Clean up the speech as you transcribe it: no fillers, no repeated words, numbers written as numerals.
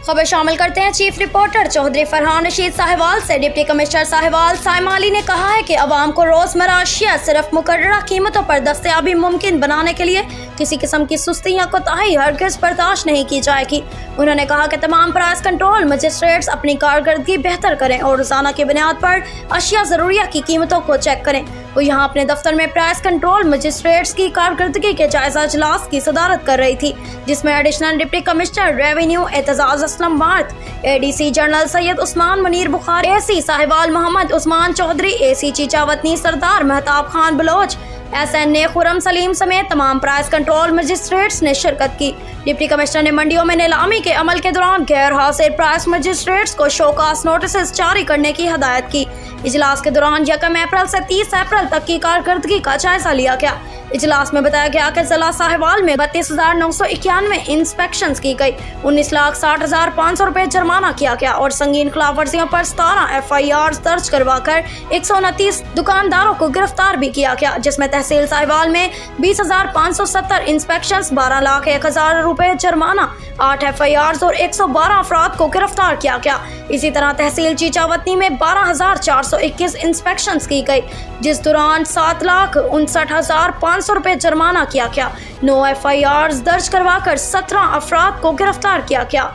खबर शामिल करते हैं चीफ रिपोर्टर चौधरी फरहान रशीद साहिवाल से। डिप्टी कमिश्नर साहिवाल साइमा अली ने कहा है कि अवाम को रोजमर्रा अशिया सिर्फ मुकर्ररा कीमतों पर दस्तयाबी मुमकिन बनाने के लिए किसी किस्म की सुस्ती या कोताही हरगिज़ बर्दाश्त नहीं की जाएगी। उन्होंने कहा कि तमाम प्राइस कंट्रोल मजिस्ट्रेट्स अपनी कारकर्दगी बेहतर करें और रोजाना की बुनियाद पर अशिया ज़रूरिया की कीमतों को चेक करें। वो यहाँ अपने दफ्तर में प्राइस कंट्रोल मजिस्ट्रेट्स की कारकर्दगी के जायजा इजलास की सदारत कर रही थी, जिसमें additional deputy commissioner revenue Aitzaz Aslam Marth, ADC general Syed Usman Munir Bukhari, AC Sahiwal Muhammad Usman Chaudhry, AC Chichawatni Sardar Mahtab Khan Baloch, SNA Khurram Saleem समेत तमाम प्राइस कंट्रोल मजिस्ट्रेट्स ने शिरकत की। डिप्टी कमिश्नर ने मंडियों में नीलामी के अमल के दौरान गैर हाजिर प्राइस मजिस्ट्रेट्स को शोकास नोटिस जारी करने की हिदायत की। इजलास के दौरान 1 अप्रैल से 30 अप्रैल तक की कारकर्दगी का जायजा लिया गया। इजलास में बताया गया कि जिला साहिवाल में 32,991 इंस्पेक्शंस की गई, 19,60,500 रुपए जुर्माना किया गया और संगीन खिलाफ वर्जियों पर 17 FIR दर्ज करवाकर 129 दुकानदारों को गिरफ्तार भी किया गया, जिसमें तहसील साहिवाल में 20,570 इंस्पेक्शंस, 12,01,000 रुपए जुर्माना, 8 FIRs और 112 अफराद को गिरफ्तार किया गया। इसी तरह तहसील चीचावतनी में 12,421 इंस्पेक्शंस की गई, जिस दौरान 7,59,500 रुपए जुर्माना किया गया। 9 FIRs दर्ज करवाकर 17 अफराद को गिरफ्तार किया गया।